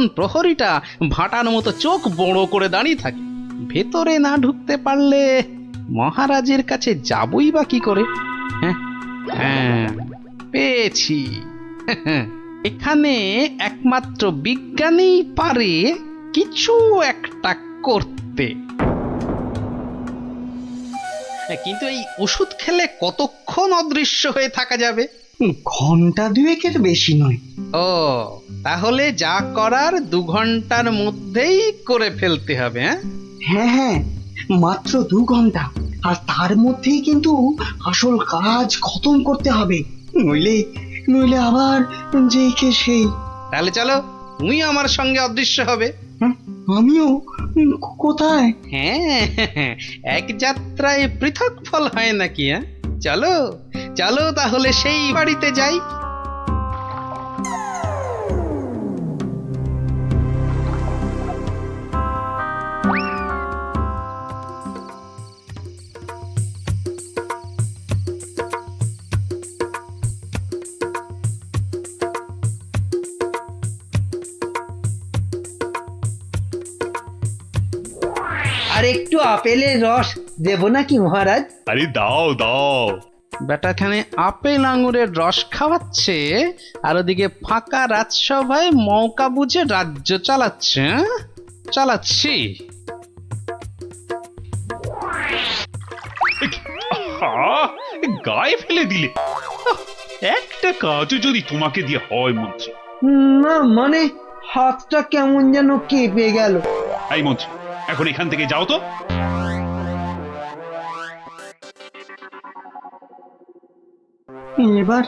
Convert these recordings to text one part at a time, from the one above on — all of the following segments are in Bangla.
তখন প্রহরীটা ভাটার মতো চোখ বড় করে দাঁড়িয়ে থাকে। ভেতরে না ঢুকতে পারলে মহারাজের কাছে যাবই বা কি করে? হ্যাঁ হ্যাঁ, পেয়েছি। এখানে একমাত্র বিজ্ঞানী পারে কিছু একটা করতে। কিন্তু এই ওষুধ খেলে কতক্ষণ অদৃশ্য হয়ে থাকা যাবে? ঘন্টা দুয়েকের বেশি নয়। ও, তাহলে যা করার 2 ঘন্টার মধ্যেই করে ফেলতে হবে। হ্যাঁ হ্যাঁ, মাত্র 2 ঘন্টা। আর তার মধ্যেই কিন্তু আসল কাজ খতম করতে হবে, নইলে নইলে আবার যেই কে সেই। তাহলে চলো, তুমি আমার সঙ্গে অদৃশ্য হবে। হ্যাঁ, আমিও? কোথায়? হ্যাঁ, এক যাত্রায় পৃথক ফল হয় নাকি? চলো চলো, তাহলে সেই বাড়িতে যাই। আর একটু আপেলের রস দেব নাকি মহারাজ? আরে দাও দাও। বেটাখানে আপেল আঙুরের রস খাওয়াচ্ছে, আর ওদিকে ফাঁকা রাজসভায় মৌকা বুঝে রাজ্য চালাচ্ছে। চালাচ্ছি। আহা, গায়ে ফেলে দিলে। একটা কাজও যদি তোমাকে দিয়ে হয় মন্ত্রী। না মানে হাতটা কেমন যেন কেঁপে গেল। এই মন্ত্রী, এখন এখান থেকে যাও তো। এবার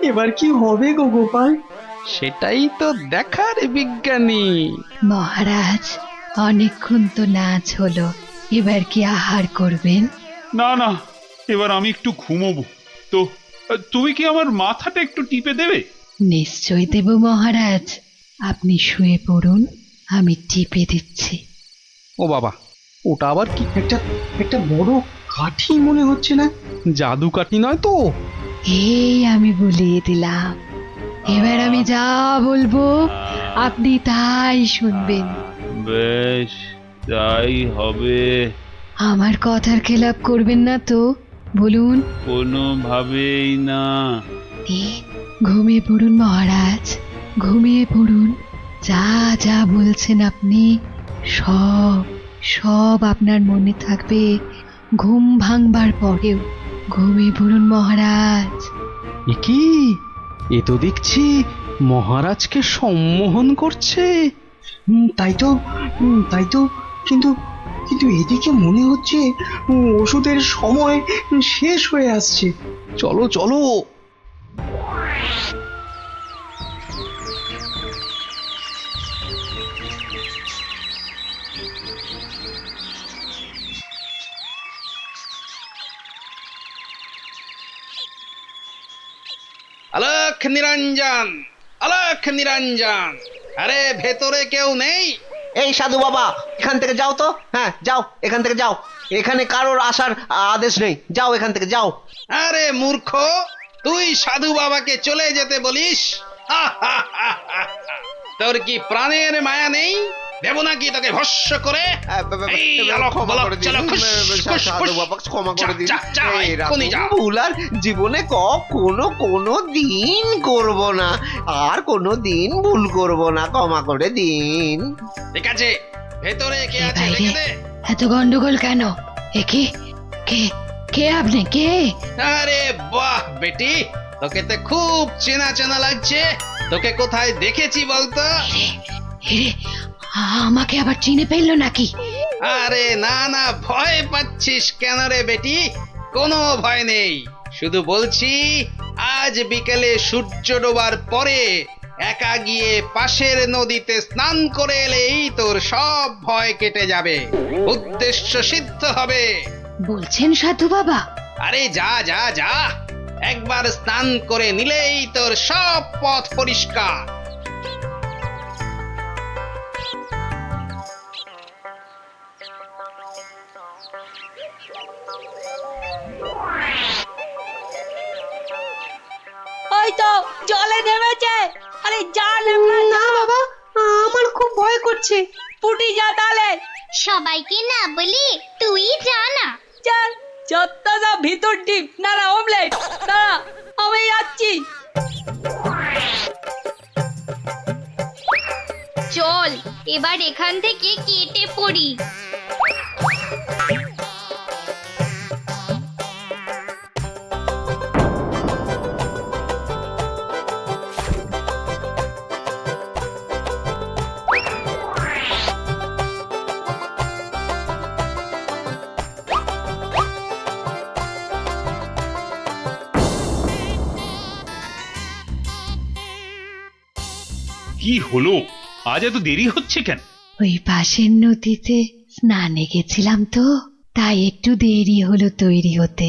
এবার কি হবে গো গোপাল? সেটাই তো দেখার বিজ্ঞানী। মহারাজ, অনেকক্ষণ তো নাচ হলো, এবার কি আহার করবেন? না না, এবার আমি একটু ঘুমোবো। তো তুমি কি আমার মাথাটা একটু টিপে দেবে? নিশ্চয় দেব মহারাজ, আপনি শুয়ে পড়ুন, আমি টিপে দিচ্ছি। ও বাবা, ওটা আবার কি? একটা একটা বড় কাঠি মনে হচ্ছে না? জাদু কাঠি নয় তো? এই আমি বলিয়ে দিলাম, এবার আমি যা বলবো আপনি তাই শুনবেন। বেশ, তাই হবে। আমার কথার খেলাপ করবেন না তো, বলুন। কোনোভাবেই না। ঘুমিয়ে পড়ুন মহারাজ, ঘুমিয়ে পড়ুন। যা যা বলছেন আপনি সব সব আপনার মনে থাকবে ঘুম ভাঙবার পরেও। ঘুমিয়ে পড়ুন মহারাজ। এ কি? এ তো দেখছি মহারাজকে সম্মোহন করছে। তাই তো, কিন্তু কিন্তু এদিকে মনে হচ্ছে ওষুধের সময় শেষ হয়ে আসছে। চলো চলো। আলোক নিরঞ্জন, আলোক নিরঞ্জন, আরে ভেতরে কেউ নেই? এই সাধু বাবা, এখান থেকে যাও তো। হ্যাঁ যাও, এখান থেকে যাও। এখানে কারোর আসার আদেশ নেই, যাও এখান থেকে যাও। আরে মূর্খ, তুই সাধু বাবাকে চলে যেতে বলিস? তোর কি প্রাণের মায়া নেই? দেব নাকি তোকে ভস্য করে? এই আলোক, ক্ষমা বলক, করে দিন, চলো, খুশ, খুশ, সাধু খুশ। বাবা ক্ষমা করে দিন। যা, যা, যা, এক্ষুনি যা। ভুল আর জীবনে কোনো দিন করব না, আর কোনো দিন ভুল করব না, ক্ষমা করে দিন। ঠিক আছে, ভেতরে কে এ আছে বাইরে দেখে দে। এত গন্ডগোল কেন? এ কে? কে কে আপনি? কে? আরে বাহ বেটি, তোকে তো খুব চেনা চেনা লাগছে। তোকে কোথায় দেখেছি বলতো? এরে, আমাকে আবার চিনে ফেললো নাকি? আরে না না, ভয় পাচ্ছিস কেন রে বেটি? কোনো ভয় নেই, শুধু বলছি আজ বিকেলে সূর্য ডোবার পরে একা গিয়ে পাশের নদীতে স্নান করে এলেই তোর সব ভয় কেটে যাবে, উদ্দেশ্য সিদ্ধ হবে। বলছেন সাধু বাবা? আরে যা যা যা, একবার স্নান করে নিলেই তোর সব পথ পরিষ্কার। ওই তো জলে নেমেছে। আরে যা না বাবা, আমার করছে। পুটি যা তাহলে। সবাইকে না বলি তুই যা না। চল যতটা যা ভিতর ডিপ না না অমলেট না আমি যাচ্ছি। চল এবার এখান থেকে কেটে পড়ি। কি হলো, আজ এত দেরি হচ্ছে কেন? ওই পাশের নদীতে স্নানে গেছিলাম তো, তাই একটু দেরি হলো তৈরি হতে।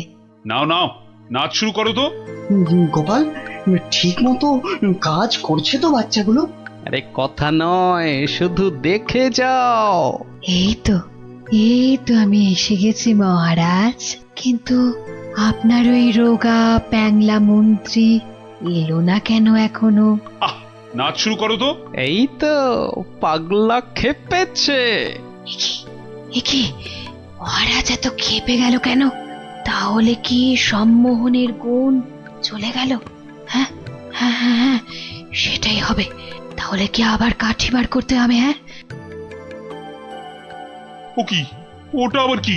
নাও নাও, নাচ শুরু করো তো। গোপাল, ঠিক মতো কাজ করছে তো বাচ্চাগুলো? আরে কথা নয়, শুধু দেখে যাও। এই তো আমি এসে গেছি মহারাজ। কিন্তু আপনার ওই রোগা প্যাংলা মন্ত্রী এলো না কেন এখনো? আহ, নাচ শুরু করো তো। এই তো পাগলা খেপেছে। কি মহারাজ এত খেপে গেল কেন? তাহলে কি সম্মোহনের গুণ চলে গেল? হ্যাঁ হ্যাঁ হ্যাঁ হ্যাঁ, সেটাই হবে। তাহলে কি আবার কাঠি বার করতে হবে? হ্যাঁ, ও কি, ওটা আবার কি?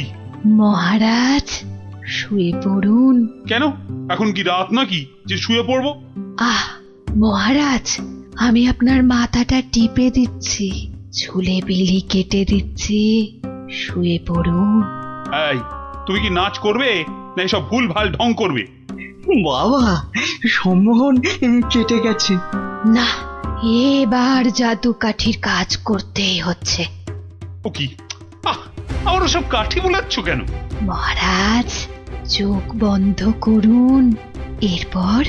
মহারাজ শুয়ে পড়ুন। কেন, এখন কি রাত নাকি যে শুয়ে পড়বো? আহ মহারাজ, আমি আপনার মাথাটা টিপে দিচ্ছি, চুলে বিলি কেটে দিচ্ছি, শুয়ে পড়ুন। এই, তুমি কি নাচ করবে না এসব ভুল ভাল ঢং করবে? বাবা, সম্মোহন কেটে গেছে। না, এবার জাদু কাঠির কাজ করতেই হচ্ছে। ও কি, আমার সব কাঠি বোলাচ্ছ কেন? মহারাজ চোখ বন্ধ করুন, এরপর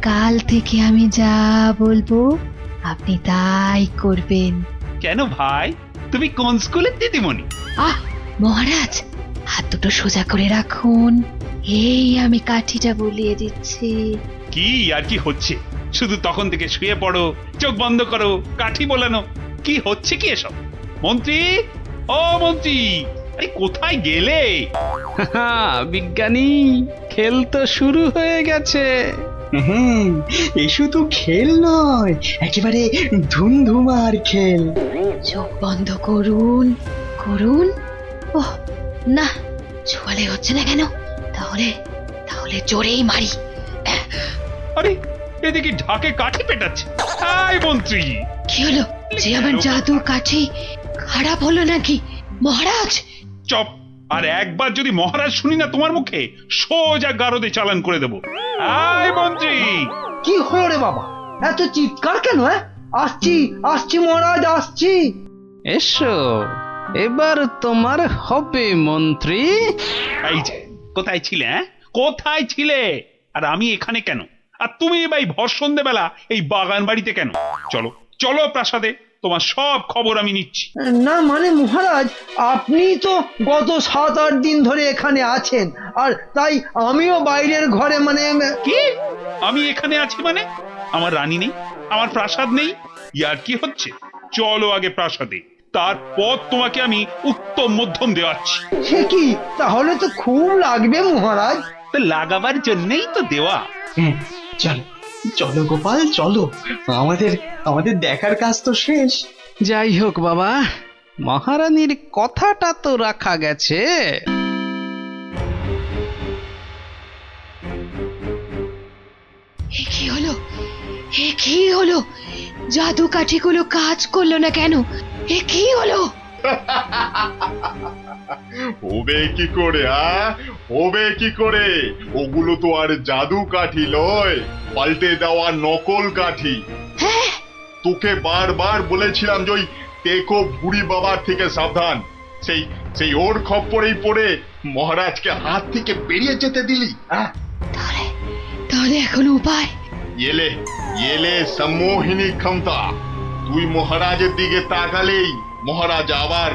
কাল থেকে আমি যা বলবো আপনি তাই করবেন। কেন ভাই, তুমি কোন স্কুলের দিদিমণি? আহ মহারাজ, হাত দুটো সোজা করে রাখুন, এই আমি কাঠিটা বলিয়ে দিচ্ছি। কি আর কি হচ্ছে, শুধু তখন থেকে শুয়ে পড়ো, চোখ বন্ধ করো, কাঠি বোলানো, কি হচ্ছে কি এসব? মন্ত্রী, ও মন্ত্রী, আরে কোথায় গেলে? বিজ্ঞানী, খেল তো শুরু হয়ে গেছে। হ্যাঁ, এ শুধু খেল নয়, একেবারে ধুমধুমার খেল। চোখ বন্ধ করুন করুন। ওহ না, ছোয়ালে হচ্ছে না কেন? তাহলে তাহলে জোরেই মারি। আরে এদিকে ঢাকে কাঠি পেটাচ্ছে। আয় মন্ত্রী, কি হলো? যে আমার জাদু কাঠি খারাপ হলো নাকি মহারাজ? চপ, আর একবার যদি মহারাজ শুনি না তোমার মুখে, সোজা গারদে চালান করে দেবো। আয় মন্ত্রী। কি হলো রে বাবা, এত চিৎকার কেন? আসছি আসছি মহারাজ, আসছি। এসো, এবার তোমার হবে মন্ত্রী। এই যে, কোথায় ছিলে? কোথায় ছিলে? আর আমি এখানে কেন? আর তুমি ভাই ভর সন্ধ্যেবেলা এই বাগান বাড়িতে কেন? চলো চলো প্রাসাদে, তোমার সব খবর আমি নিচ্ছি। না মানে মহারাজ, আপনি তো গত 7-8 দিন ধরে এখানে আছেন, আর তাই আমিও বাইরের ঘরে মানে। কি, আমি এখানে আছি মানে? আমার রানী নেই, আমার প্রাসাদ নেই? ইয়ার কি হচ্ছে? চলো আগে প্রাসাদে, তারপর তোমাকে আমি উত্তম মধ্যম দেওয়াচ্ছি। সে কি, তাহলে তো খুব লাগবে মহারাজ। তো লাগাবার জন্যই তো দেওয়া। হ্যাঁ, চলো চলো গোপাল, চলো, আমাদের আমাদের দেখার কাজ তো শেষ। যাই হোক বাবা, মহারানীর কথাটা তো রাখা গেছে। এ কি হলো? এ কি হলো? জাদু কাঠিগুলো কাজ করলো না কেন? এ কি হলো? হবে কি করে? হবে কি করে? ওগুলো তো আর জাদু কাঠি লয়, পাল্টে দেওয়া নকল কাঠি। হ্যাঁ, তোকে বারবার বলেছিলাম যে ওই টেকো বুড়ি বাবার থেকে সাবধান। সেই সেই ওর খপ্পরেই পড়ে মহারাজকে হাত থেকে বেরিয়ে যেতে দিলি। তাহলে তাহলে এখন উপায়? এলে এলে সম্মোহিনী ক্ষমতা। তুই মহারাজের দিকে তাকালেই মহারাজ আবার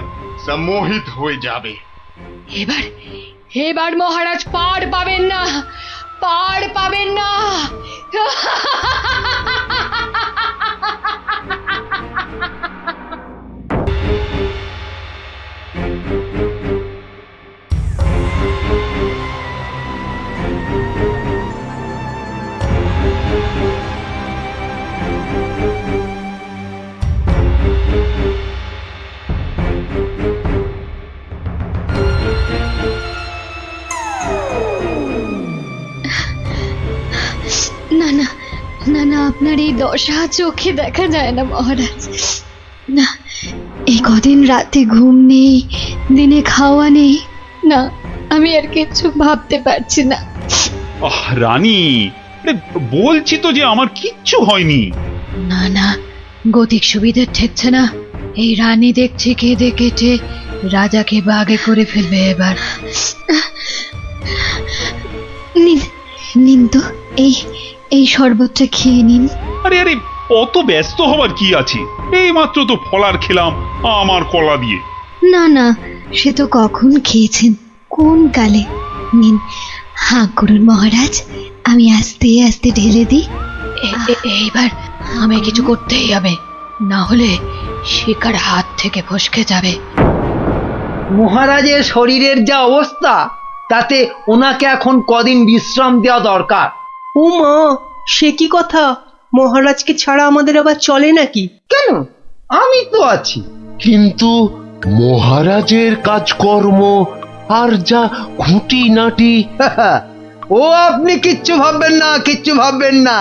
সম্মোহিত হয়ে যাবে। এবার এবার মহারাজ পার পাবেন না, পার পাবেন না। আপনার এই দশা চোখে দেখা যায় না মহারাজ। না, এই কদিন রাতে ঘুম নেই, দিনে খাওয়া নেই। না, আমি আর কিচ্ছু ভাবতে পারছি না। আহ রানী, আরে বলছি তো যে আমার কিচ্ছু হয়নি। না না, গতিক সুবিধে ঠেকছে না। এই রানী দেখছি কেঁদে কেটে রাজাকে বাগে করে ফেলবে এবার। নিন নিন তো, এই শরবতটা খেয়ে নিন। আরে আরে, অত ব্যস্ত হবার কি আছে? এই মাত্র তো ফলার খেলাম আমার কলা দিয়ে। না না, সে তো কখন খেয়েছেন, কোন কালে। নিন, হাঁ করুন মহারাজ, আমি আস্তে আস্তে ঢেলে দিই। এইবার আমি কিছু করতেই হবে, না হলে শিকার হাত থেকে ফসকে যাবে। মহারাজের শরীরের যা অবস্থা, তাতে ওনাকে এখন কদিন বিশ্রাম দেওয়া দরকার। ও মা, সে কি কথা? মহারাজকে ছাড়া আমাদের আবার চলে নাকি? কেন, আমি তো আছি। কিন্তু মহারাজের কাজকর্ম আর যা খুঁটিনাটি। ও আপনি কিচ্ছু ভাববেন না, কিচ্ছু ভাববেন না।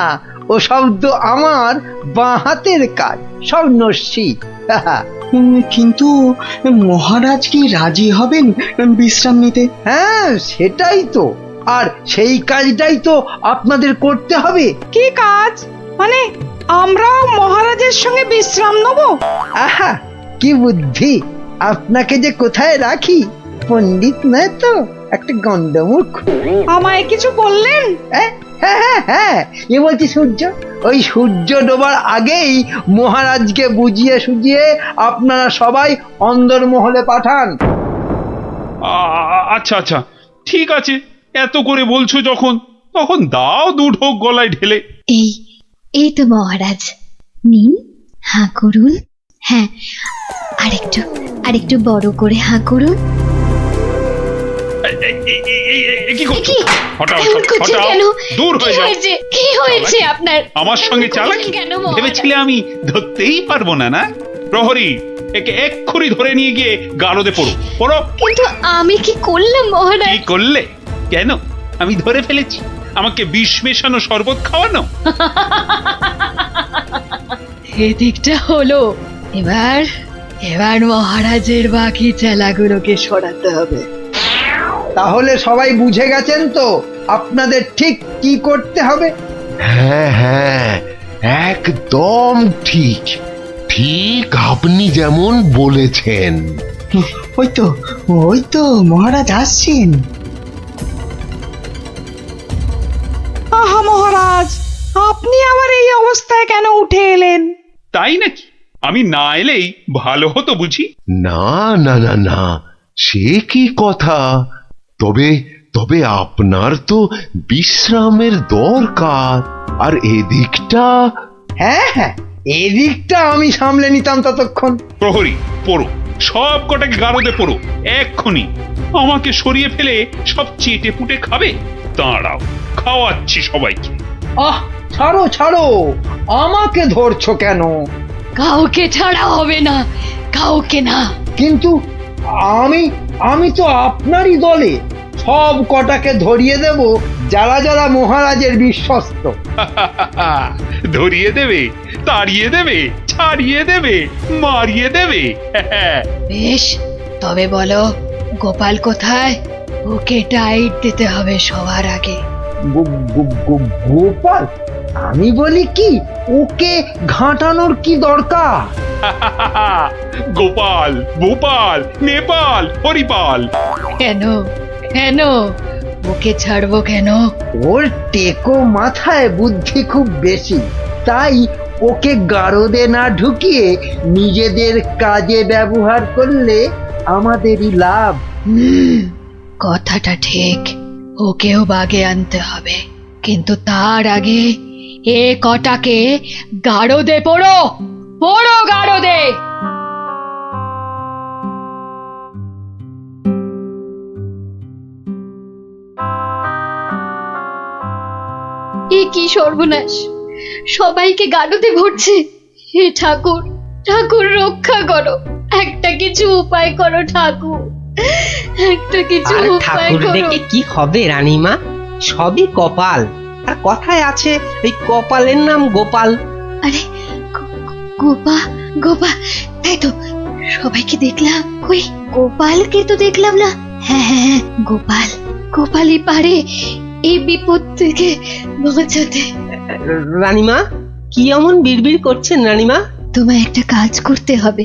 ও সব তো আমার বাঁ হাতের কাজ, সব নস্যি। কিন্তু মহারাজ কি রাজি হবেন বিশ্রাম নিতে? হ্যাঁ, সেটাই তো। আর সেই কাজটাই তো আপনাদের করতে হবে। কি কাজ? মানে আমরাও মহারাজের সঙ্গে বিশ্রাম নেব? আহা, কি বুদ্ধি! আপনাকে যে কোথায় রাখি, পণ্ডিত নয় তো, একটা গন্ডমূর্খ। আমায় কিছু বললেন? হ্যাঁ হ্যাঁ হ্যাঁ, এ বলছি সূর্য, ওই সূর্য ডোবার আগেই মহারাজকে বুঝিয়ে সুঝিয়ে আপনারা সবাই অন্দরমহলে পাঠান। আচ্ছা আচ্ছা, ঠিক আছে, এত করে বলছো যখন, তখন দাও দু ঢোক গলায় ঢেলে। এই তো মহারাজ, নিন, হাঁ করুন। হ্যাঁ, আরেকটু বড় করে হাঁ করুন। কি করছো? হটাও, এমন করছেন হটাও, কেন? দূর হয়ে যাও। কি হয়েছে আপনার? আমার সঙ্গে চালাকি কেন মহারাজ? ভেবেছিলে আমি ধরতেই পারবো না? না প্রহরী, একে এক্ষুনি ধরে নিয়ে গিয়ে গারদে পড়ো। কিন্তু আমি কি করলাম মহারাজ? কি করলে? কেন? আমি ধরে ফেলেছি। আমাকে বিষ মেশানো শরবত খাওয়ানো। এদিকটা হলো। এবার মহারাজের বাকি চেলাগুলোকে সরাতে হবে। তাহলে সবাই বুঝে গেছেন তো আপনাদের ঠিক কি করতে হবে? হ্যাঁ হ্যাঁ, একদম ঠিক। ঠিক আপনি যেমন বলেছেন। ওই তো মহারাজ আসছেন। আহা মহারাজ, আপনি আবার এই অবস্থায় কেন উঠে এলেন? তাই নাকি? আমি না এলেই ভালো হতো বুঝি? না না না না, সে কি কথা। তবে আপনার তো বিশ্রামের দরকার। আর এদিকটা? হ্যাঁ হ্যাঁ, এদিকটা আমি সামলে নিতাম ততক্ষণ। প্রহরী, পড়ো, সব কটাকে গারদে পড়ো এক্ষুনি। আমাকে সরিয়ে ফেলে সব চেটে পুটে খাবে? দাঁড়াও, খাওয়াচ্ছি সবাইকে। আহ, ছাড়ো, আমাকে ধরছো কেন? কাউকে ছাড়া হবে না, কাউকে না। কিন্তু আমি তো আপনারই দলে। সব কটাকে ধরিয়ে দেব, যারা যারা মহারাজের বিশ্বস্ত। ধরিয়ে দেবে, তাড়িয়ে দেবে, ছাড়িয়ে দেবে, মারিয়ে দেবে। বেশ, তবে বলো, গোপাল কোথায়? ওকে টাইট দিতে হবে সবার আগে। গোপাল? আমি বলি কি, ওকে ঘাঁটানোর কি দরকার? গোপাল, ভোপাল, নেপাল, হরিপাল। কেন ওকে ছাড়বো কেন? ওর টেকো মাথায় বুদ্ধি খুব বেশি, তাই ওকে গারদে না ঢুকিয়ে নিজেদের কাজে ব্যবহার করলে আমাদেরই লাভ। কথাটা ঠিক, ওকেও বাগে আনতে হবে, কিন্তু তার আগে এ কটাকে গারদে পড়ো গারদে। এ কি সর্বনাশ, সবাইকে গারদে ভরছে। হে ঠাকুর, রক্ষা করো, একটা কিছু উপায় করো ঠাকুর, একটা কিছু উপায় ঠাকুর করো। দেখে কি হবে রানীমা? সবই কপাল। আর কথায় আছে ওই কপালের নাম গোপাল। আরে গোপা গোপা, তাই তো, সবাইকে দেখলাম, ওই গোপালকে তো দেখলাম না। হ্যাঁ হ্যাঁ হ্যাঁ, গোপাল, গোপালই পারে এই বিপদ থেকে বাঁচাতে। রানীমা, কি এমন বিড়বিড় করছেন রানীমা? তোমায় একটা কাজ করতে হবে,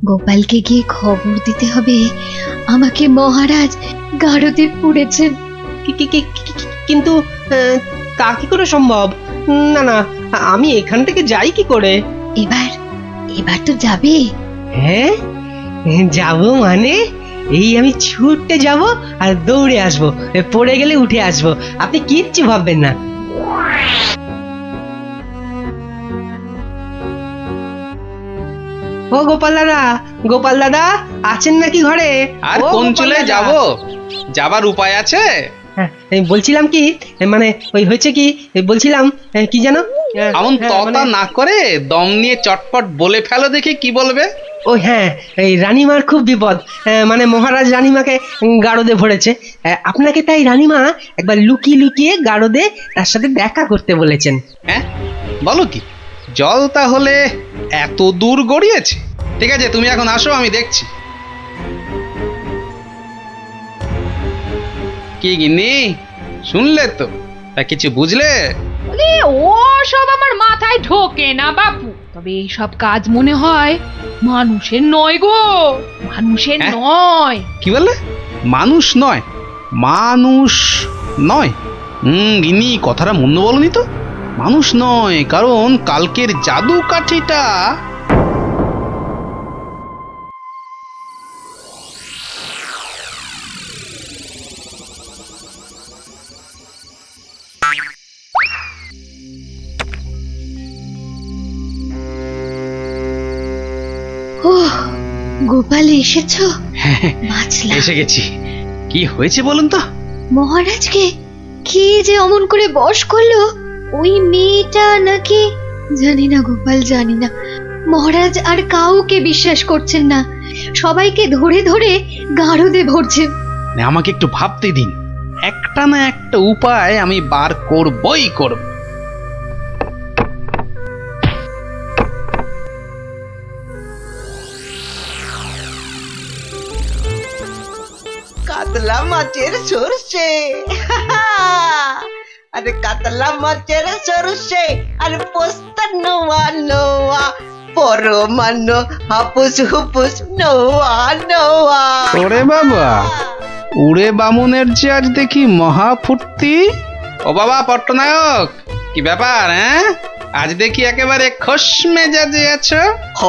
গোপালকে গিয়ে খবর দিতে হবে আমাকে মহারাজ গারদে পুড়েছেন। কিন্তু তা কি করে সম্ভব? না না, আমি এখান থেকে যাই কি করে? এবার এবার তো যাবে। হ্যাঁ, যাব মানে এই আমি ছুটতে যাব আর দৌড়ে আসব, পড়ে গেলে উঠে আসব, আপনি কিচ্ছু ভাববেন না। ও গোপাল দাদা, গোপাল দাদা আছেন নাকি ঘরে? আর ও কোন গোপাল চলে দাদা। যাব? যাবার উপায় আছে? হ্যাঁ, বলছিলাম কি, মানে ওই হয়েছে কি, বলছিলাম কি জানো, এমন হ্যাঁ, ততা মানে- না করে দম নিয়ে চটপট বলে ফেলো দেখি কি বলবে। ও হ্যাঁ, এই রানীমার খুব বিপদ, মানে মহারাজ রানীমাকে গারদে ভরেছে। আপনাকে তাই রানীমা একবার লুকিয়ে লুকিয়ে গারদে তার সাথে দেখা করতে বলেছেন। হ্যাঁ, বলো কি? জল তাহলে এত দূর গড়িয়েছে? ঠিক আছে, তুমি এখন আসো, আমি দেখছি। কি গিন্নি, শুনলে তো? তা কিছু বুঝলে? ও সব আমার মাথায় ঢোকে না বাপু, তবে এই সব কাজ মনে হয় মানুষের নয় গো, মানুষের হ্যাঁ? নয়। কি বললে? মানুষ নয়? মানুষ নয়? গিন্নি, কথাটা মন্দ বলনি তো। মানুষ নয়, কারণ কালকের জাদু কাঠিটা ও গোপাল, এসেছো? বাঁচলাম। এসে গেছি। কি হয়েছে বলুন তো? মহারাজকে কি যে অমন করে বশ করলো ওই মেয়েটা নাকি, জানি না গোপাল, জানি না। মহারাজ আর কাউকে বিশ্বাস করছেন না, সবাইকে ধরে ধরে গারদে ভরছেন। আমাকে একটু ভাবতে দিন, একটা না একটা উপায় আমি বার করবই করব। কাতলা মাছের সরষে আরে কাতলা মাছের সরষে আরে পোস্ত নোয়া নোয়া পরমানো হাপুস হুপুস নোয়া নোয়া। ওরে বাবা, উড়ে বামুনের যে আজ দেখি মহা ফুর্তি। ও বাবা পট্টনায়ক, কি ব্যাপার? হ্যাঁ, আজ দেখি একেবারে খোশ মেজাজে আছো। হ,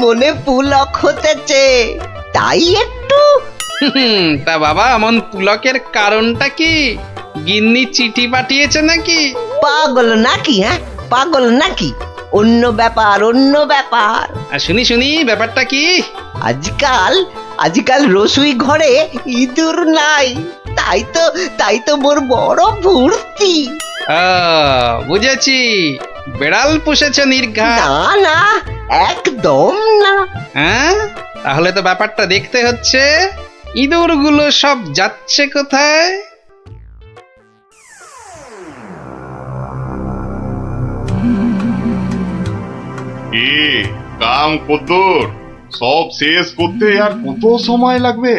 মনে পুলক হতেছে তাই একটু। তা বাবা, এমন পুলকের কারণটা কি? গিন্নি চিঠি পাঠিয়েছে নাকি? পাগল নাকি? হ্যাঁ, পাগল নাকি? অন্য ব্যাপার, অন্য ব্যাপার। আর শুনি শুনি, ব্যাপারটা কি? আজকাল রসুই ঘরে ইঁদুর নাই, তাই তো মোর বড় ভর্তি। বুঝেছি, বেড়াল পুষেছে নির্ঘাত। না না, একদম না। হ্যাঁ, তাহলে তো ব্যাপারটা দেখতে হচ্ছে। ইঁদুরগুলো সব যাচ্ছে কোথায়? এ কাম কদ্দুর, সব শেষ করতে আর কত সময় লাগবে?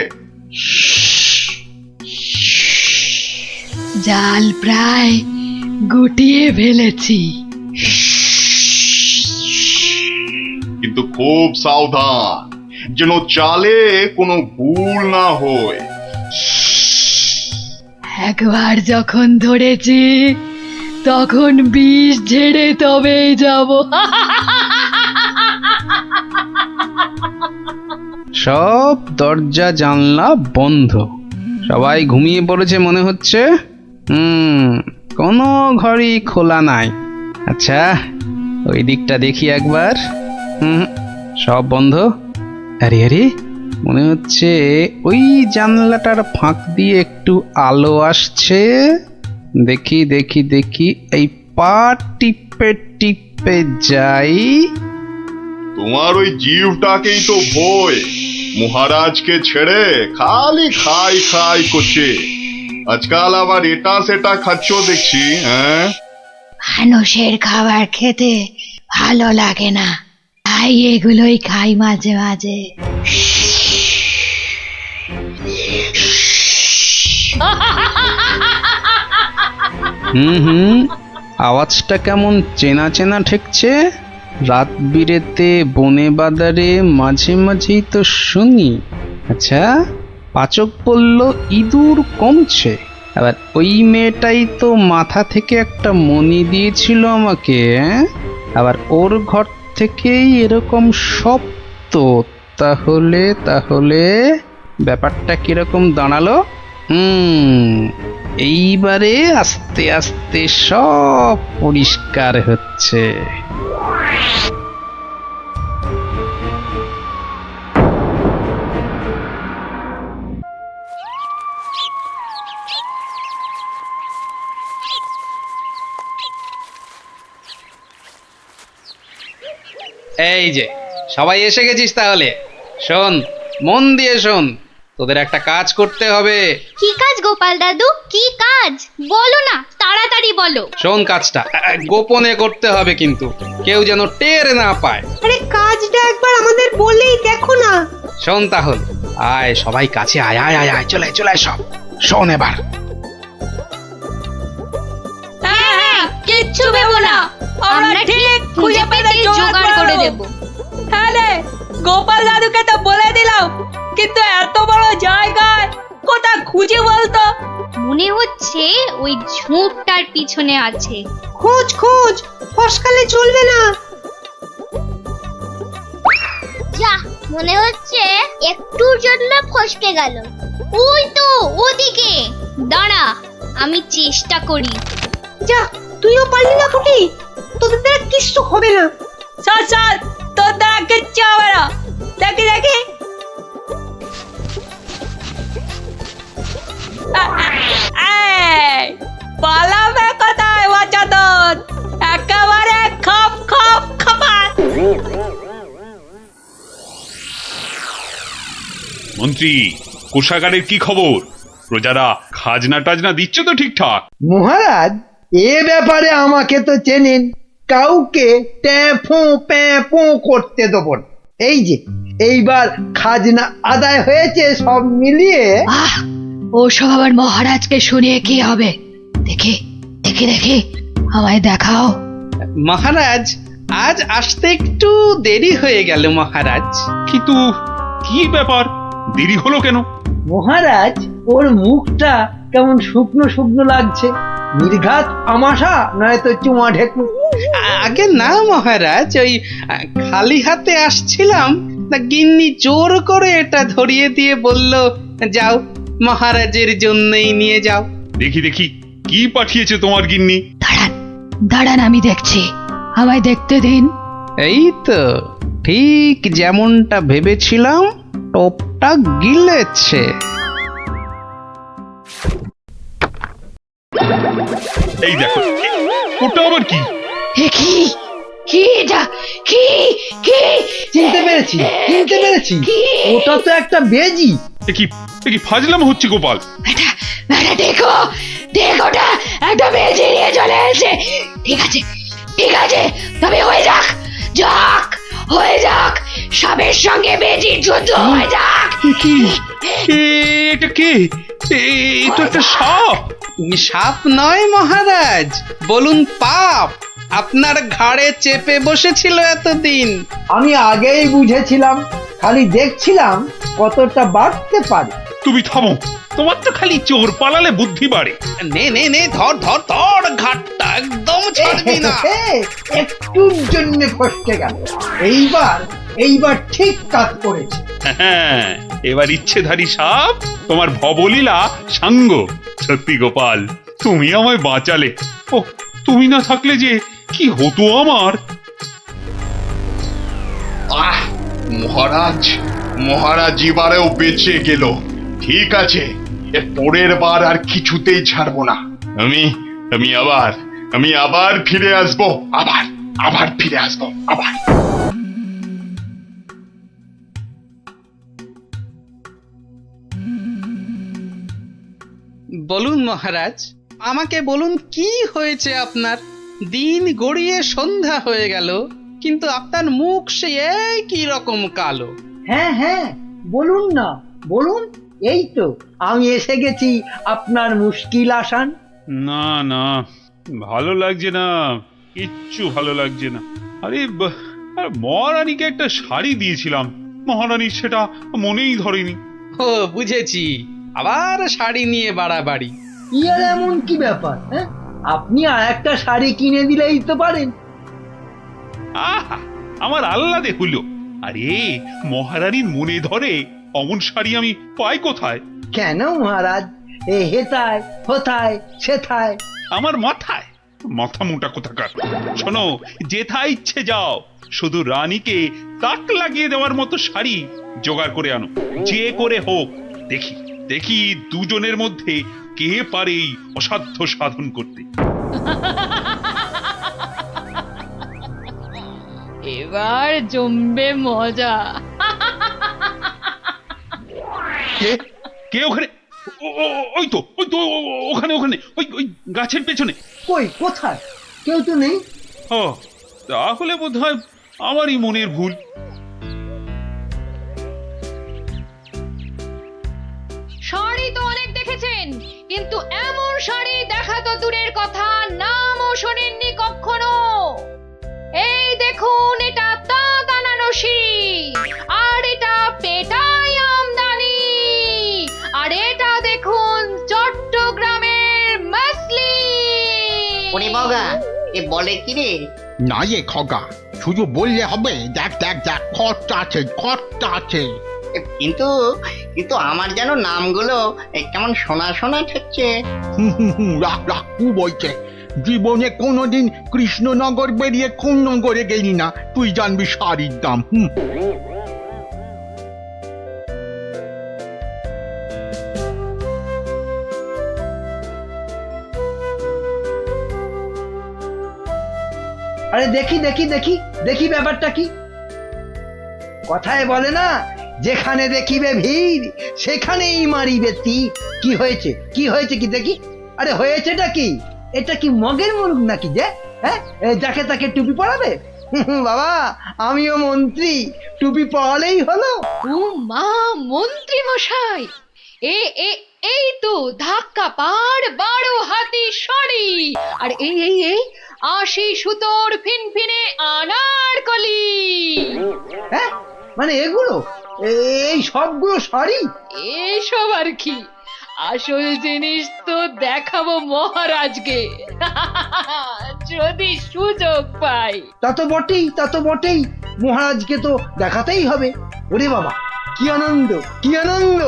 জাল প্রায় গুটিয়ে ফেলেছি। কিন্তু খুব সাবধান, যেন চালে কোনো ভুল না হয়। একবার যখন ধরেছি তখন বিষ ঝেড়ে তবেই যাব। সব দরজা জানলা বন্ধ, সবাই ঘুমিয়ে পড়েছে মনে হচ্ছে। কোনো ঘরই খোলা নাই। আচ্ছা, ওই দিকটা দেখি একবার। সব বন্ধ। আরে আরে, মনে হচ্ছে ওই জানলাটার ফাঁক দিয়ে একটু আলো আসছে। দেখি দেখি দেখি, এই পা টিপে টিপে যাই। তোমার ওই জীবটাকেই তো ভয়, মহারাজকে ছেড়ে খালি খাই খাই করছে। আজকাল আবার এটা সেটা খাচ্ছ দেখছি, হ্যাঁ? মানুষের খাবার খেতে ভালো লাগে না, তাই এগুলোই খাই মাঝে মাঝে। হুম, আওয়াজটা কেমন চেনা চেনা ঠেকছে। রাত বিরেতে বনে বাদারে মাঝে মাঝেই তো শুনি। আচ্ছা, পাচক বলল ইঁদুর কমছে, আবার ওই মেয়েটাই তো মাথা থেকে একটা মণি দিয়েছিল আমাকে, আবার ওর ঘর থেকেই এরকম শব্দ। তাহলে তাহলে ব্যাপারটা কিরকম দাঁড়ালো? এইবারে আস্তে আস্তে সব পরিষ্কার হচ্ছে। এই যে সবাই এসে গেছিস, তাহলে শোন, মন দিয়ে শোন, তোদের একটা কাজ করতে হবে। কি কাজ গোপাল দাদু, কি কাজ বলো না, তাড়াতাড়ি বলো। শোন, কাজটা গোপনে করতে হবে, কিন্তু কেউ যেন টের না পায়। আরে কাজটা একবার আমাদের বলেই দেখো না। শোন তাহলে, আয় সবাই কাছে, আয় আয় আয় আয়, চলে চলে সব শোন এবার। হ্যাঁ, কিচ্ছু ভেবো না, আমরা ঠিক খুঁজে পেতে জোগাড় করে দেব। হ্যাঁ রে, গোপাল দাদুকে তো বলে দিলাম, কিন্তু এত বড় জায়গায় কোথায় খুঁজে বলতো? মনে হচ্ছে ওই ঝোপটার পিছনে আছে। খোঁজ খোঁজ, ফসকালে চলবে না। যা, মনে হচ্ছে একটুর জন্য ফসকে গেল। ওই তো ওদিকে, দাঁড়া আমি চেষ্টা করি। যা, তুইও পারলি না ফুটি, তোদের দ্বারা কিচ্ছু হবে না। স্যার স্যার, তোর দ্বারা কিচ্ছু হবে না। দেখি দেখি, পালাবে কোথায় বাচ্চাদের, একেবারে খপ খপ খপাত। মন্ত্রী, কোষাগারের কি খবর? প্রজারা খাজনা টাজনা দিচ্ছে তো ঠিকঠাক? মহারাজ, এ ব্যাপারে আমাকে তো চেনেন, কাউকে ট্যাফো প্যাফো করতে দেব না। এই যে এইবার খাজনা আদায় হয়েছে সব মিলিয়ে। আহ, ওসব আবার মহারাজকে শুনিয়ে কি হবে? দেখি দেখি দেখি, আমায় দেখাও। মহারাজ, আজ আসতে একটু দেরি হয়ে গেল মহারাজ। কিন্তু কি ব্যাপার, দেরি হলো কেন? মহারাজ, ওর মুখটা কেমন শুকনো শুকনো লাগছে, নির্ঘাত আমাশা নয়তো চুমা ঢেকু। আগে না মহারাজ, ওই খালি হাতে আসছিলাম, তা গিন্নি জোর করে এটা ধরিয়ে দিয়ে বলল, যাও মহারাজের জন্যই নিয়ে যাও। দেখি দেখি, কি পাঠিয়েছে তোমার গিন্নি? দাঁড়ান দাঁড়ান, আমি দেখছি, আমায় দেখতে দিন। এই তো ঠিক যেমনটা ভেবেছিলাম, টপটা গিলেছে। এই দেখো, ওটা আবার কি? এ কি, কি এটা, কি কি? চিনতে পেরেছি, চিনতে পেরেছি, ওটা তো একটা বেজি। এ কি ফাজলাম হচ্ছে গোপাল? এটা এটা দেখো, দেখোটা একটা বেজি নিয়ে চলে এসেছে। ঠিক আছে ঠিক আছে, তবে হয়ে যাক, যাক হয়ে যাক, সাপের সঙ্গে বেজির যুদ্ধ হয়ে যাক। এটা কে? এটা একটা সাপ। সাপ নয় মহারাজ, বলুন পাপ, আপনার ঘাড়ে চেপে বসেছিল এতদিন। আমি আগেই বুঝেছিলাম, খালি দেখছিলাম কতটা বাড়তে পারে। তুমি থামো, তোমার তো খালি চোর পালালে বুদ্ধি বাড়ে। নে নে নে, ধর ধর ধর, ঘাটটা একদম ছাড়বি না। একটুর জন্য ফসকে গেল, এইবার ঠিক কাজ করেছে। হ্যাঁ, এবার ইচ্ছেধারী সাপ তোমার ভবলীলা সাঙ্গ। সত্যি গোপাল, তুমি আমায় বাঁচালে। ও, তুমি না থাকলে যে কি হতো আমার। আহ, মহারাজ এবারেও বেঁচে গেল। ঠিক আছে, এর পরের বার আর কিছুতেই ছাড়বো না। আমি আবার ফিরে আসবো, আবার ফিরে আসবো, আবার। বলুন মহারাজ, আমাকে বলুন কি হয়েছে আপনার? দিন গড়িয়ে সন্ধ্যা হয়ে গেল, কিন্তু আপনার মুখ সে একই রকম কালো। হ্যাঁ হ্যাঁ, বলুন না, বলুন। এই তো আমি এসে গেছি আপনার মুশকিল আসান। না না, ভালো লাগছে না, কিচ্ছু ভালো লাগছে না। আরে আর মহারানীকে একটা শাড়ি দিয়েছিলাম, মহারানীর সেটা মনেই ধরেনি। ও বুঝেছি, আবার শাড়ি নিয়ে বাড়াবাড়ি। কি আর এমন কি ব্যাপার? হ্যাঁ, আপনি আর একটা শাড়ি কিনে দিলেই তো পারেন। আহা, আমার আহ্লাদে হলো। আরে মহারানীর মনে ধরে অমন শাড়ি আমি পাই কোথায়? কেন মহারাজ, এ হেথায় হোথায় সেথায়? আমার মাথায় মাথা মোটা কোথাকার। শোনো, যেথায় ইচ্ছে যাও, শুধু রানীকে তাক লাগিয়ে দেওয়ার মতো শাড়ি জোগাড় করে আনো, যে করে হোক। দেখি দেখি দুজনের মধ্যে কে পারে এই অসাধ্য সাধন করতে। এবার জমবে মজা। কে কে ওখানে? ওই তো ওখানে ওখানে, ওই গাছের পেছনে। কই, কোথায়? কেউ তো নেই। ও, তাহলে বোধহয় আমারই মনের ভুল। শাড়ি তো অনেক দেখেছেন, কিন্তু এমন শাড়ি দেখা তো দূরের কথা, নামও শোনেননি কখনো। এই দেখুন, এটা তাঁত আনারসি, আর এটা পেটাই আমদানি, আর এটা দেখুন চট্টগ্রামের মসলিন। ওরে বাবা, এ বলে কি রে? না এ খগা, শুধু বললে হবে। দেখ দেখ দেখ, খরচা আছে, খরচা আছে। কিন্তু কিন্তু আমার যেন নামগুলো কেমন শোনা শোনা ঠেকছে। রাখ রাখ, কু বলছে। জীবনে কোনোদিন কৃষ্ণনগর বেরিয়ে কোন নগরে গেলি না, তুই জানবি শাড়ির দাম। আরে দেখি দেখি দেখি দেখি, ব্যাপারটা কি? কথায় বলে না, যেখানে দেখিবে ভিড় সেখানেই মারিবে তীর। কি হয়েছে, কি হয়েছে কি দেখি? আরে হয়েছেটা কি? এটা কি মগের মুরগ নাকি যে? হ্যাঁ, যাকে তাকে টুপি পরাবে? বাবা, আমিও মন্ত্রী, টুপি পরালেই হলো। ও মা, মন্ত্রী মশাই, এ এ এই তো ধাক্কা পার 12 হাতি শাড়ি, আর এই এই এই 80 সুতোর ফিনফিনে আনারকলি। হ্যাঁ, মানে এগুলো, এই সবগুলো শাড়ি? এসব আর কি, আসল জিনিস তো দেখাবো মহারাজকে, যদি সুযোগ পাই। তা তো বটেই, তা তো বটেই, মহারাজকে তো দেখাতেই হবে। ওরে বাবা, কি আনন্দ, কি আনন্দ!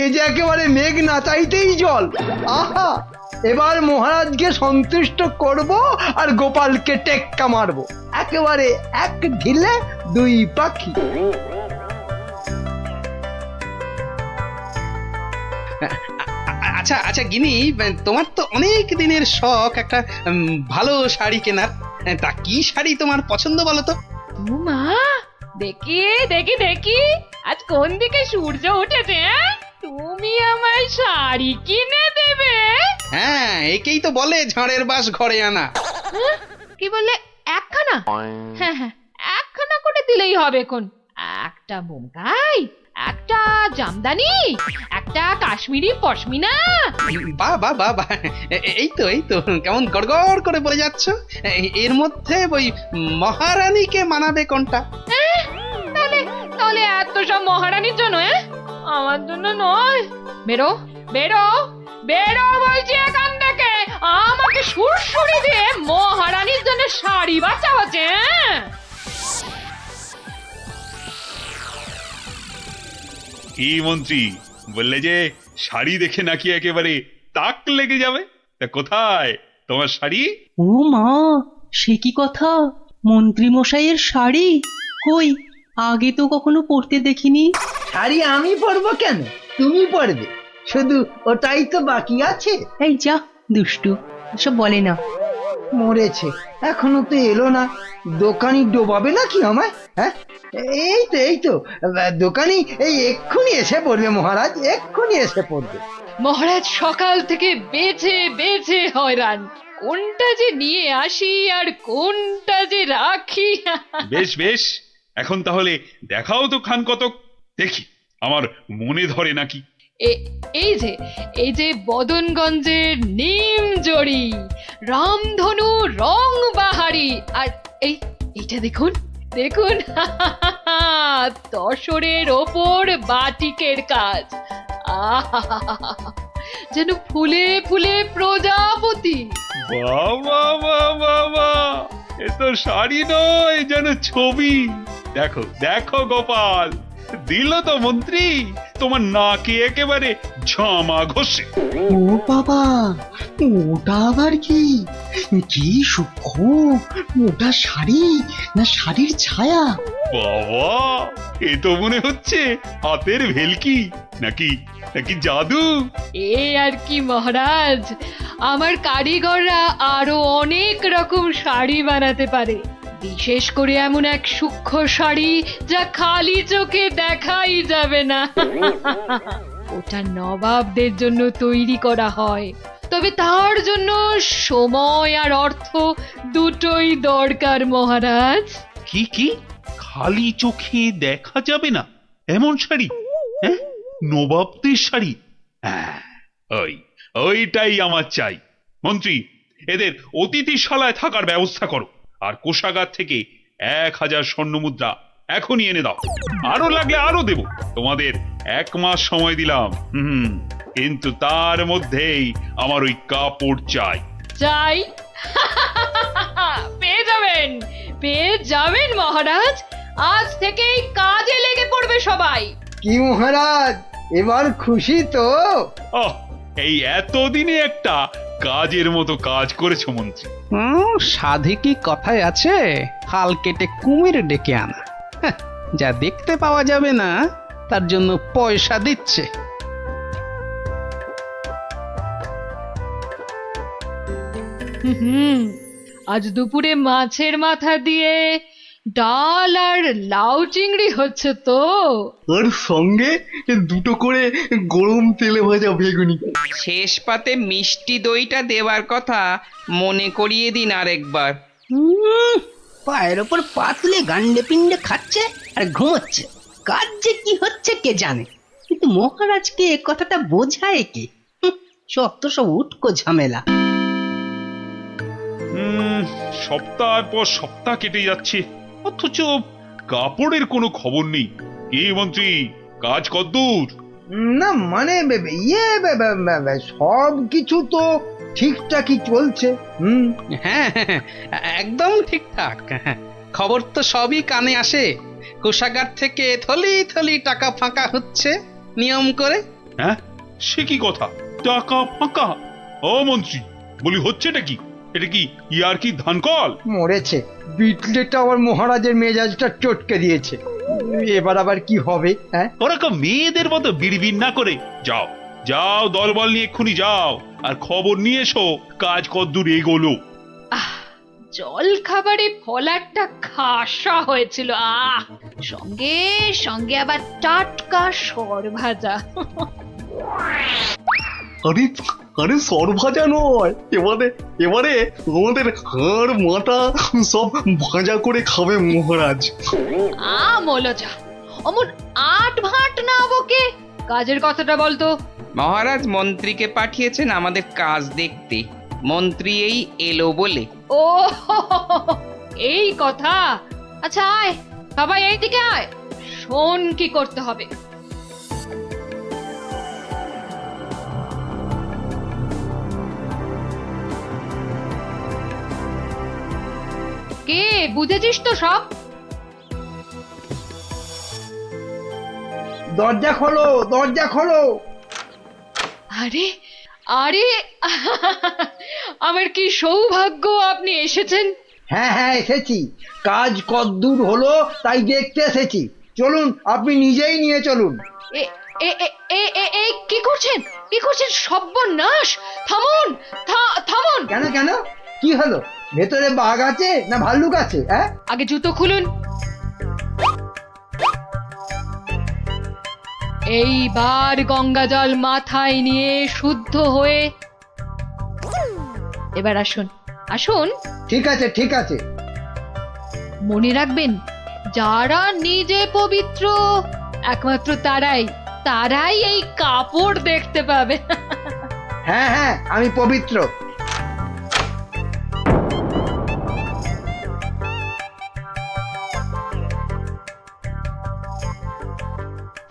এ যে একেবারে মেঘ না চাইতেই জল। আহা, এবার মহারাজকে সন্তুষ্ট করব আর গোপালকে টেক্কা মারবো, একেবারে এক ঢিলে দুই পাখি। আচ্ছা আচ্ছা গিনি, তোমার তো অনেক দিনের শখ একটা ভালো শাড়ি কেনার। তা কি শাড়ি তোমার পছন্দ বলো তো? ও মা, দেখি দেখি দেখি, আজ কোন দিকে সূর্য উঠেছে? তুমি আমায় শাড়ি কিনে দেবে? হ্যাঁ, একেই তো বলে ঝড়ের বাস ঘরে আনা। কি বললে, একখানা? হ্যাঁ হ্যাঁ, একখানা করে দিলেই হবে। কোন একটা বোমকাই, একটা জামদানি, একটা কাশ্মীরি পশমিনা। বাহ বাহ বাহ বাহ, এই তো এই তো, কেমন গড়গড় করে বলে যাচ্ছ। এর মধ্যে ওই মহারানীকে মানাবে কোনটা? তাহলে তাহলে এত সব মহারানীর জন্য? আমার জন্য নয়। বেরো বেরো বেরো বলছি এখান থেকে, আমাকে সুরসুরি দিয়ে মহারানীর জন্য শাড়ি বাঁচা হচ্ছে। কি মন্ত্রী, বললে যে শাড়ি দেখে নাকি একেবারে তাক লেগে যাবে? তা কোথায় তোমার শাড়ি? ও মা, সে কি কথা! মন্ত্রী মশাইয়ের শাড়ি কই, আগে তো কখনো পরতে দেখিনি। শাড়ি আমি পরবো কেন, তুমি পরবে। শুধু ওটাই তো বাকি আছে। এই যা দুষ্টু, এসব বলে না। মরেছে, এখনো তো এলো না। দোকানি ডোবাবে নাকি আমায়? হ্যাঁ, এই তো দোকানি এই এক্ষুনি এসে পড়বে মহারাজ, এক্ষুনি এসে পড়বে। মহারাজ সকাল থেকে বেছে বেছে হয়রান, কোনটা যে নিয়ে আসি আর কোনটা যে রাখি। বেশ বেশ, এখন তাহলে দেখাও তো খান কতক, দেখি আমার মনে ধরে নাকি। এই যে বদনগঞ্জের নিম জড়ি, রামধনু রং বাহারি, আর এইটা দেখুন দেখুন, তসরের ওপর বাটিকের কাজ, যেন ফুলে ফুলে প্রজাপতি। বাবা বাবা বাবা, এ তো শাড়ি নয়, যেন ছবি। দেখো দেখো গোপাল, দিল তো মন্ত্রী তোমার নাকে একেবারে ঝামা ঘষে। ও বাবা, ওটা আবার কি? কি সূক্ষ্ম! ওটা শাড়ি না শাড়ির ছায়া? বাবা, এ তো মনে হচ্ছে হাতের ভেলকি, নাকি নাকি জাদু। এ আর কি মহারাজ, আমার কারিগররা আরো অনেক রকম শাড়ি বানাতে পারে, বিশেষ করে এমন এক সূক্ষ্ম শাড়ি যা খালি চোখে দেখাই যাবে না। ওটা নবাবদের জন্য তৈরি করা হয়, তবে তার জন্য সময় আর অর্থ দুটোই দরকার মহারাজ। কি কি খালি চোখে দেখা যাবে না এমন শাড়ি? হ্যাঁ, নবাবদের শাড়ি? হ্যাঁ, ওইটাই আমার চাই। মন্ত্রী, এদের অতিথিশালায় থাকার ব্যবস্থা করো, আর কোষাগার থেকে 1000 স্বর্ণমুদ্রা এখনই এনে দাও। আরো লাগলে আরো দেব, তোমাদের 1 মাস সময় দিলাম। কিন্তু তার মধ্যেই আমার ওই কাপড় চাই। চাই? পেয়ে যাবেন মহারাজ, আজ থেকেই কাজে লেগে পড়বে সবাই। কি মহারাজ, এবার খুশি তো? এই এতদিনে একটা কাজের মতো কাজ করেছো মন্ত্রী। সাধে কি কথায় আছে, হাল কেটে কুমির ডেকে আনা। যা দেখতে পাওয়া যাবে না তার জন্য পয়সা দিচ্ছে। আজ দুপুরে মাছের মাথা দিয়ে ডাল আর লাউ চিংড়ি হচ্ছে তো, আর সঙ্গে 2টো করে গরম তেলে ভাজা বেগুনি। শেষ পাতে মিষ্টি দইটা দেওয়ার কথা মনে করিয়ে দিন আরেকবার। পায়ের ওপর পা তুলে গান্ডে পিণ্ডে খাচ্ছে আর ঘুমোচ্ছে, কাজ যে কি হচ্ছে কে জানে। কিন্তু মহারাজকে এ কথাটা বোঝায় কে? যত সব উটকো ঝামেলা। সপ্তাহ পর সপ্তাহ কেটে যাচ্ছে, অথচ কাপড়ের কোনো খবর নেই। কি মন্ত্রী, কাজ কদ্দূর? না মানে সব কিছু তো ঠিকঠাকই চলছে। হ্যাঁ, একদম ঠিকঠাক। খবর তো সবই কানে আসে, কোষাগার থেকে থলি থলি টাকা ফাঁকা হচ্ছে নিয়ম করে। হ্যাঁ, সে কি কথা, টাকা ফাঁকা? ও মন্ত্রী, বলি হচ্ছেটা কি? এটা কি ইয়ার কি ধান কল? মরেছে, বিটলেটা আবার মহারাজের মেজাজটা চটকে দিয়েছে। এবার আবার কি হবে? হ্যাঁ, ওরকম মেয়েদের মতো বিড়বিড় না করে যাও যাও, দলবল নিয়ে এক্ষুনি যাও আর খবর নিয়ে এসো কাজ কদ্দূর এগোলো। জল খাবারে ফলারটা খাসা হয়েছিল, সঙ্গে সঙ্গে আবার টাটকা সর ভাজা। আরে সর ভাজা নয়, এবারে আমাদের হাড় মাথা সব ভাজা করে খাবে মহারাজ। মলজা, অমন আট ভাট না বকে কাজের কথাটা বলতো। মহারাজ মন্ত্রীকে পাঠিয়েছেন আমাদের কাজ দেখতে, মন্ত্রী এই এলো বলে। ও এই কথা। আচ্ছা আয় সবাই এইদিকে আয়, শোন কি করতে হবে। কে বুঝেছিস তো সব? দরজা খোলো, দরজা খোলো। আরে আরে, আমার কি সৌভাগ্য আপনি এসেছেন। হ্যাঁ হ্যাঁ এসেছি, কাজ কদ্দূর হলো তাই দেখতে এসেছি। চলুন, আপনি নিজেই নিয়ে চলুন। কি করছেন, কি করছেন? সর্বনাশ! থামুন, থামুন। কেন কেন কি হলো? ভেতরে বাঘ আছে না ভাল্লুক আছে? হ্যাঁ, আগে জুতো খুলুন। এইবার গঙ্গা জল মাথায় নিয়ে শুদ্ধ হয়ে এবার আসুন, আসুন। ঠিক আছে ঠিক আছে। মনে রাখবেন, যারা নিজে পবিত্র একমাত্র তারাই এই কাপড় দেখতে পাবে। হ্যাঁ হ্যাঁ, আমি পবিত্র।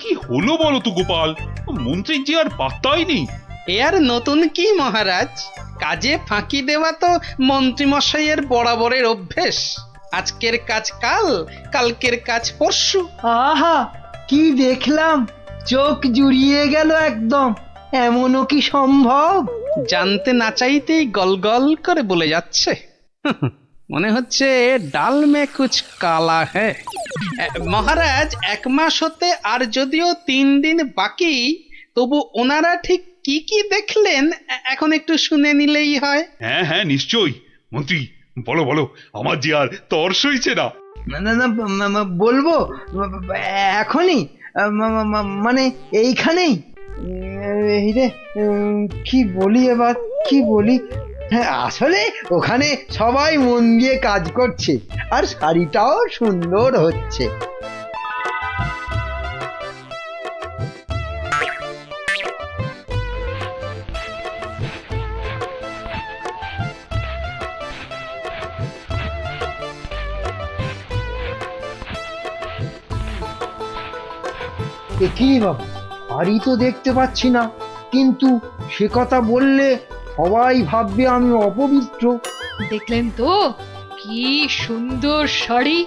কি হলো বলো তো গোপাল, মন্ত্রীর যে আর পাত্তাই নেই। এ আর নতুন কি মহারাজ, কাজে ফাঁকি দেওয়া তো মন্ত্রীমশাইয়ের বরাবরের অভ্যেস। আজকের কাজ কাল, কালকের কাজ পরশু। আহা, কি দেখলাম! চোখ জুড়িয়ে গেল একদম। এমনও কি সম্ভব? জানতে না চাইতেই গল গল করে বলে যাচ্ছে। মনে হচ্ছে ডাল মে কুছ কালা হ্যাঁ। মহারাজ, 1 মাস হতে আর যদিও 3 দিন বাকি, তবু ওনারা ঠিক কি কি দেখলেন এখন একটু শুনে নিলেই হয়। হ্যাঁ হ্যাঁ নিশ্চয়ই। মন্ত্রী বলো বলো, আমার যে আর তর সইছে না। না না না, বলবো এখনই, মানে এইখানেই। এই রে, কি বলি এবার, কি বলি? হ্যাঁ, আসলে ওখানে সবাই মন দিয়ে কাজ করছে আর শাড়িটাও সুন্দর হচ্ছে। কি বাবা, শাড়ি তো দেখতে পাচ্ছি না, কিন্তু সে কথা বললে সবাই ভাববে আমি অপবিত্র। দেখলেন তো কি সুন্দর শাড়ি?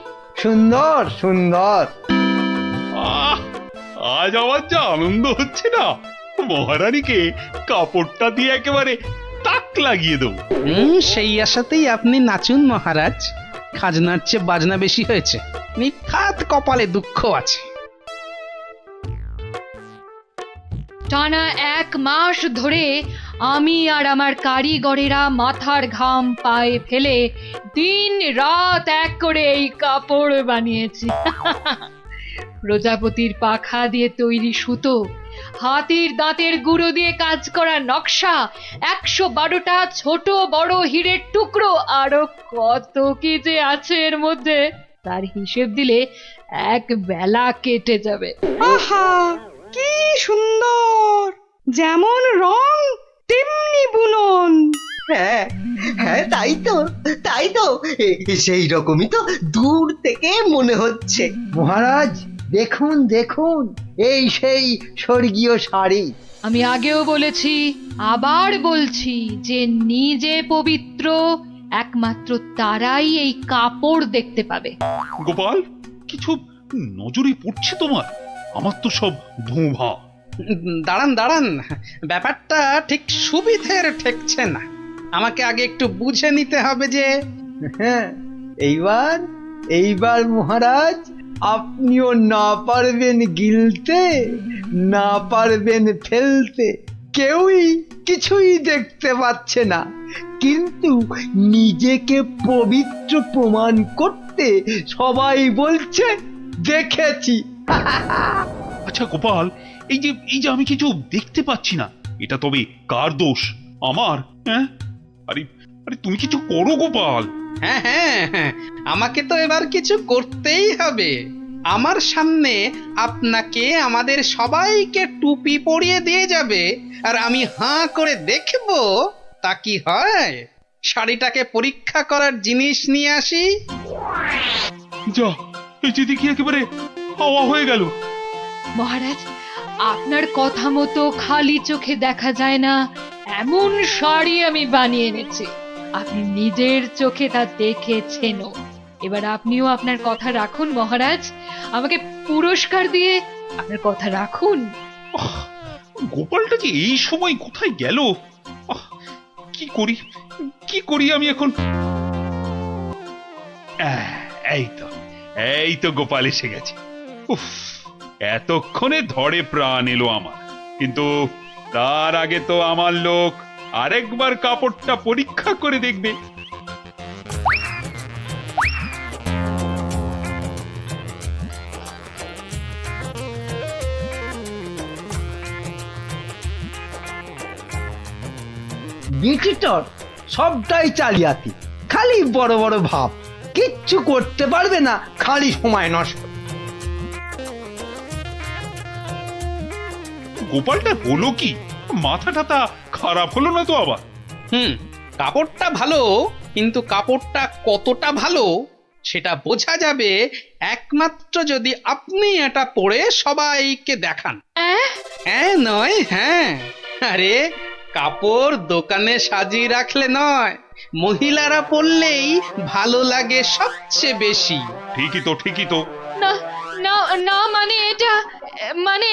সুন্দর সুন্দর। আজ আমার যা আনন্দ হচ্ছে না, মহারানীকে কাপড়টা দিয়ে একেবারে তাক লাগিয়ে দেবো। সেই আশাতেই আপনি নাচুন মহারাজ। খাজনার চেয়ে বাজনা বেশি হয়েছে, নিখাত কপালে দুঃখ আছে। টানা 1 মাস ধরে আমি আর আমার কারিগরেরা মাথার ঘাম পায়ে ফেলে দিন রাত এক করে এই কাপড় বানিয়েছি। প্রজাপতির পাখা দিয়ে তৈরি সুতো, হাতির দাঁতের গুঁড়ো দিয়ে কাজ করা নকশা, 112টা ছোট বড় হীরের টুকরো, আরো কত কি যে আছে এর মধ্যে, তার হিসেব দিলে এক বেলা কেটে যাবে। আহা, কি সুন্দর! যেমন রং তেমনি বুনন। হ্যাঁ হ্যাঁ, তাই তো সেই রকমই তো দূর থেকে মনে হচ্ছে। মহারাজ দেখুন দেখুন, এই সেই স্বর্গীয় শাড়ি। আমি আগেও বলেছি, আবার বলছি, যে নিজে পবিত্র একমাত্র তারাই এই কাপড় দেখতে পাবে। গোপাল, কিছু নজরে পড়ছে তোমার? আমার তো সব ধোঁভা। দাঁড়ান দাঁড়ান, ব্যাপারটা ঠিক সুবিধের ঠেকছে না। আমাকে আগে একটু বুঝে নিতে হবে যে। হ্যাঁ, এইবার মহারাজ আপনিও না পারবেন গিলতে, না পারবেন ফেলতে, কেউই কিছুই দেখতে পাচ্ছে না, কিন্তু নিজেকে পবিত্র প্রমাণ করতে সবাই বলছে দেখেছি। আচ্ছা গোপাল, এই যে আমি কিছু দেখতে পাচ্ছি না, এটা তবে কার দোষ? আমার? হ্যাঁ, আরে আরে তুমি কিছু করো গোপাল। হ্যাঁ হ্যাঁ হ্যাঁ, আমাকে তো এবার কিছু করতেই হবে। আমার সামনে আপনাকে, আমাদের সবাইকে টুপি পরিয়ে দিয়ে যাবে, আর আমি হাঁ করে দেখব তা কি হয়। শাড়িটাকে পরীক্ষা করার জিনিস নিয়ে আসি। যা, এই যে দেখি একেবারে হাওয়া হয়ে গেল। মহারাজ, আপনার কথা মতো খালি চোখে দেখা যায় না এমন শাড়ি আমি বানিয়ে এনেছি। আপনি নিজের চোখে তা দেখেছেনও। এবার আপনিও আপনার কথা রাখুন মহারাজ, আমাকে পুরস্কার দিয়ে আপনার কথা রাখুন। গোপালটা যে এই সময় কোথায় গেল? কি করি আমি এখন? এই তো গোপাল এসে গেছে। উফ, এতক্ষণে ধরে প্রাণ এলো আমার। কিন্তু তার আগে তো আমার লোক আরেকবার কাপড়টা পরীক্ষা করে দেখবে বিটিটর সবটাই চালিয়াতি, খালি বড় বড় ভাব, কিচ্ছু করতে পারবে না, খালি সময় নষ্ট। গোপালটা হলো কি? মাথা টাথা খারাপ হলো না তো আবার? কাপড়টা ভালো, কিন্তু কাপড়টা কতটা ভালো সেটা বোঝা যাবে একমাত্র যদি আপনি এটা পরে সবাইকে দেখান। হ্যাঁ নয় হ্যাঁ, আরে কাপড় দোকানে সাজিয়ে রাখলে নয়, মহিলারা পরলেই ভালো লাগে সবচেয়ে বেশি। ঠিকই তো, ঠিকই তো। না না না, মানে এটা, মানে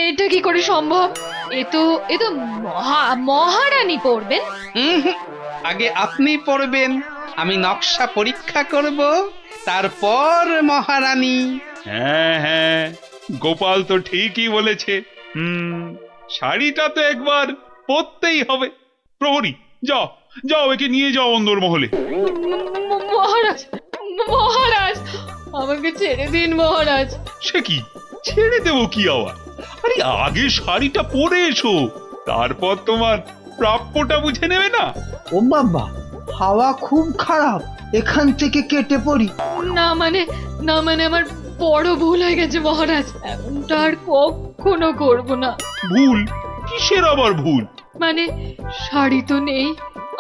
এটা কি করে সম্ভব? এ তো মহারানী পড়বেন। আগে আপনি পড়বেন, আমি নকশা পরীক্ষা করব, তারপর মহারানী। হ্যাঁ হ্যাঁ, গোপাল তো ঠিকই বলেছে। শাড়িটা তো একবার পরতেই হবে। প্রহরী, যাও যাও, একে নিয়ে যাও অন্দরমহলে। মহারাজ, মহারাজ, আমাকে ছেড়ে দিন মহারাজ। সে কি, ছেড়ে দেবো কি আবার? আরে আগে শাড়িটা পরে এসো, তারপর তোমার প্রাপ্যটা বুঝে নেবে না? ও বাবা, হাওয়া খুব খারাপ, এখান থেকে কেটে পড়ি। না মানে আমার বড় ভুল হয়ে গেছে মহারাজ, এমনটা আর কখনো করব না। ভুল? কিসের আবার ভুল? মানে শাড়ি তো নেই,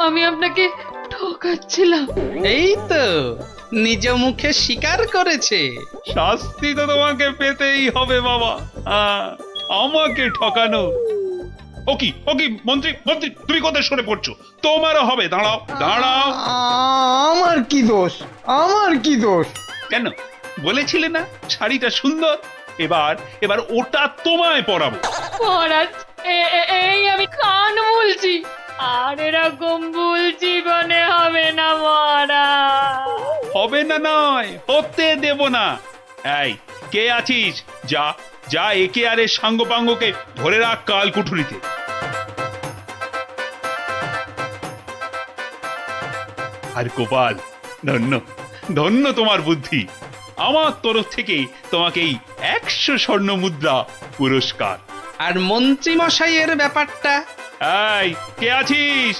আমি আপনাকে ঠকাচ্ছিলাম। এই তো নিজ মুখে স্বীকার করেছে। শাস্তি তো তোমাকে পেতেই হবে বাবা, আমাকে ঠকানো। ও কি মন্ত্রী, মন্ত্রী তুমি কোথায় সরে পড়ছো? তোমারও হবে, দাঁড়াও দাঁড়াও। আমার কি দোষ, আমার কি দোষ? কেন বলেছিলে না শাড়িটা সুন্দর? এবার ওটা তোমায় পরাবো। মহারাজ, এই আমি কান বলছি, আর এরকম ভুল জীবনে হবে না মহারাজ। হবে না নয়, হতে দেব না। এই কে আছিস, যা যা একে আর এর সাঙ্গপাঙ্গকে ধরে রাখ কাল কুঠুরিতে। আর গোপাল, ধন্য ধন্য তোমার বুদ্ধি। আমার তরফ থেকে তোমাকে এই 100 স্বর্ণ মুদ্রা পুরস্কার। আর মন্ত্রী মশাইয়ের ব্যাপারটা? এই কে আছিস?